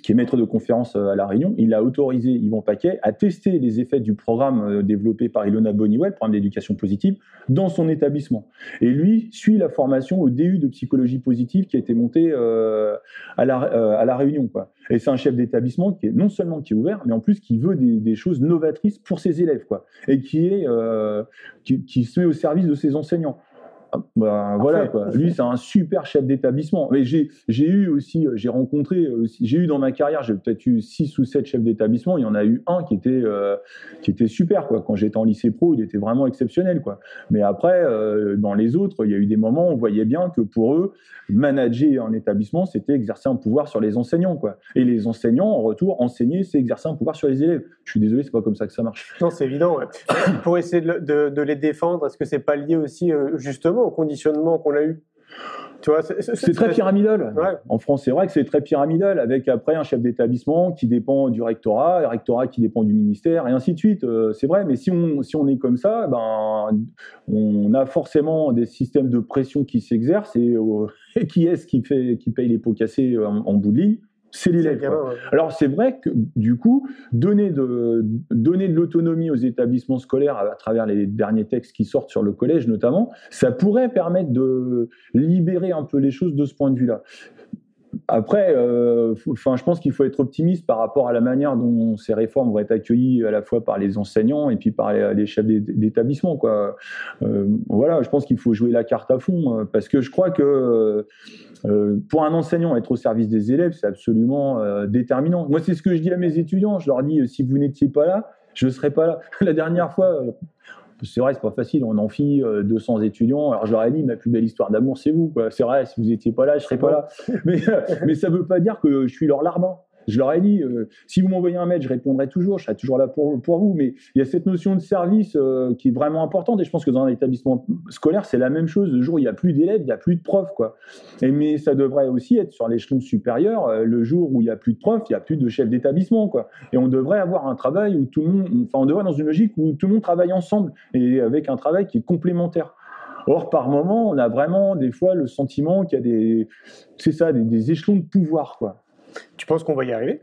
qui est maître de conférence à La Réunion. Il a autorisé Yvan Paquet à tester les effets du programme développé par Ilona Boniwell, programme d'éducation positive, dans son établissement. Et lui suit la formation au DU de psychologie positive qui a été montée à la Réunion, quoi. Et c'est un chef d'établissement qui est non seulement qui est ouvert, mais en plus qui veut des choses novatrices pour ses élèves, quoi. Et qui se met au service de ses enseignants. Voilà, quoi. Lui, c'est un super chef d'établissement. Mais j'ai eu dans ma carrière, j'ai peut-être eu 6 ou 7 chefs d'établissement. Il y en a eu un qui était super, quoi. Quand j'étais en lycée pro, il était vraiment exceptionnel, quoi. Mais après, dans les autres, il y a eu des moments où on voyait bien que pour eux, manager un établissement, c'était exercer un pouvoir sur les enseignants, quoi. Et les enseignants, en retour, enseigner, c'est exercer un pouvoir sur les élèves. Je suis désolé, c'est pas comme ça que ça marche. Non, c'est évident. Ouais. Pour essayer de les défendre, est-ce que c'est pas lié aussi justement au conditionnement qu'on a eu? Tu vois, c'est très pyramidal. Ouais. En France, c'est vrai que c'est très pyramidal, avec après un chef d'établissement qui dépend du rectorat, un rectorat qui dépend du ministère, et ainsi de suite. C'est vrai, mais si on est comme ça, on a forcément des systèmes de pression qui s'exercent, et qui est-ce qui paye les pots cassés en bout de ligne? C'est l'élève. Ouais. Alors c'est vrai que du coup, donner de l'autonomie aux établissements scolaires à travers les derniers textes qui sortent sur le collège notamment, ça pourrait permettre de libérer un peu les choses de ce point de vue-là. Après, je pense qu'il faut être optimiste par rapport à la manière dont ces réformes vont être accueillies à la fois par les enseignants et puis par les chefs d'établissement, quoi. Voilà, je pense qu'il faut jouer la carte à fond, parce que je crois que pour un enseignant, être au service des élèves, c'est absolument déterminant. Moi, c'est ce que je dis à mes étudiants. Je leur dis, si vous n'étiez pas là, je ne serais pas là. La dernière fois... c'est vrai, c'est pas facile, on amphi 200 étudiants. Alors je leur ai dit, ma plus belle histoire d'amour, c'est vous, quoi. C'est vrai, si vous n'étiez pas là, je serais pas là. Mais ça veut pas dire que je suis leur larbin. Je leur ai dit, si vous m'envoyez un mail, je répondrai toujours, je serai toujours là pour vous. Mais il y a cette notion de service qui est vraiment importante. Et je pense que dans un établissement scolaire, c'est la même chose. Le jour où il n'y a plus d'élèves, il n'y a plus de profs, quoi. Mais ça devrait aussi être sur l'échelon supérieur. Le jour où il n'y a plus de profs, il n'y a plus de chef d'établissement, quoi. Et on devrait avoir un travail où tout le monde, on devrait dans une logique où tout le monde travaille ensemble et avec un travail qui est complémentaire. Or, par moment, on a vraiment des fois le sentiment qu'il y a des échelons de pouvoir, quoi. Tu penses qu'on va y arriver?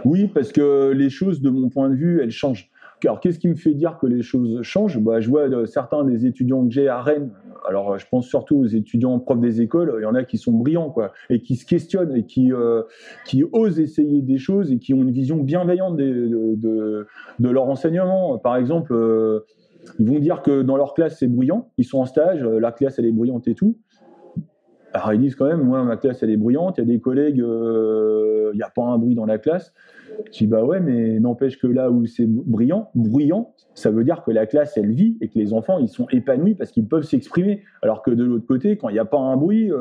Oui, parce que les choses, de mon point de vue, elles changent. Alors, qu'est-ce qui me fait dire que les choses changent? Je vois certains des étudiants que j'ai à Rennes. Alors, je pense surtout aux étudiants profs des écoles. Il y en a qui sont brillants, quoi, et qui se questionnent et qui osent essayer des choses et qui ont une vision bienveillante de leur enseignement. Par exemple, ils vont dire que dans leur classe, c'est bruyant. Ils sont en stage, la classe, elle est bruyante et tout. Alors, ils disent quand même, moi, ma classe, elle est bruyante, il y a des collègues, il n'y a pas un bruit dans la classe. Je dis, ouais, mais n'empêche que là où c'est bruyant, ça veut dire que la classe, elle vit et que les enfants, ils sont épanouis parce qu'ils peuvent s'exprimer. Alors que de l'autre côté, quand il n'y a pas un bruit,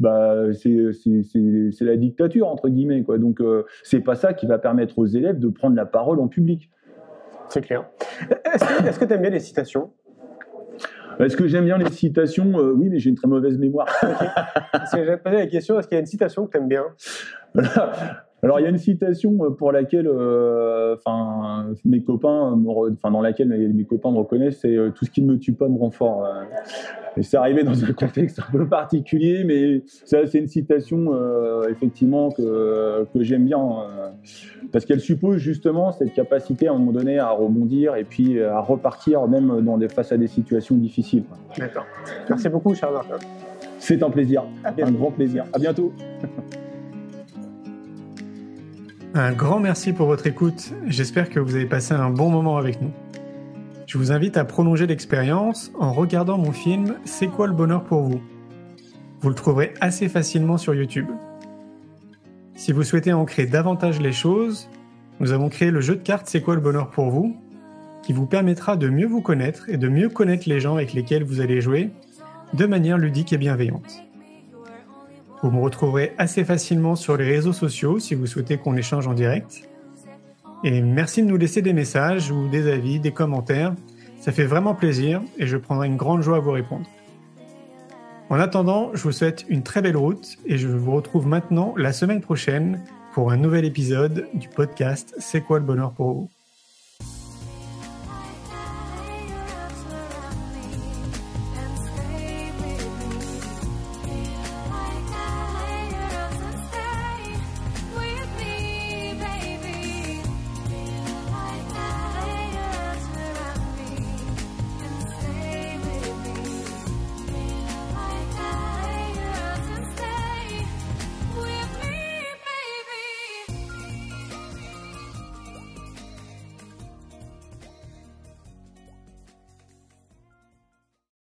c'est la dictature, entre guillemets, quoi. Donc, c'est pas ça qui va permettre aux élèves de prendre la parole en public. C'est clair. Est-ce que tu aimes bien les citations? Est-ce que j'aime bien les citations? Oui, mais j'ai une très mauvaise mémoire. Okay. Parce que j'avais posé la question, est-ce qu'il y a une citation que tu aimes bien? Alors, il y a une citation pour laquelle, mes copains me reconnaissent, c'est « tout ce qui ne me tue pas me rend fort ». Et c'est arrivé dans un contexte un peu particulier, mais ça, c'est une citation, effectivement, que j'aime bien, parce qu'elle suppose justement cette capacité, à un moment donné, à rebondir et puis à repartir, même face à des situations difficiles. D'accord. Merci beaucoup, Charles Martin. C'est un plaisir, un grand plaisir. À bientôt. Un grand merci pour votre écoute. J'espère que vous avez passé un bon moment avec nous. Je vous invite à prolonger l'expérience en regardant mon film « C'est quoi le bonheur pour vous ?» Vous le trouverez assez facilement sur YouTube. Si vous souhaitez ancrer davantage les choses, nous avons créé le jeu de cartes « C'est quoi le bonheur pour vous ?» qui vous permettra de mieux vous connaître et de mieux connaître les gens avec lesquels vous allez jouer de manière ludique et bienveillante. Vous me retrouverez assez facilement sur les réseaux sociaux si vous souhaitez qu'on échange en direct. Et merci de nous laisser des messages ou des avis, des commentaires. Ça fait vraiment plaisir et je prendrai une grande joie à vous répondre. En attendant, je vous souhaite une très belle route et je vous retrouve maintenant la semaine prochaine pour un nouvel épisode du podcast C'est quoi le bonheur pour vous ?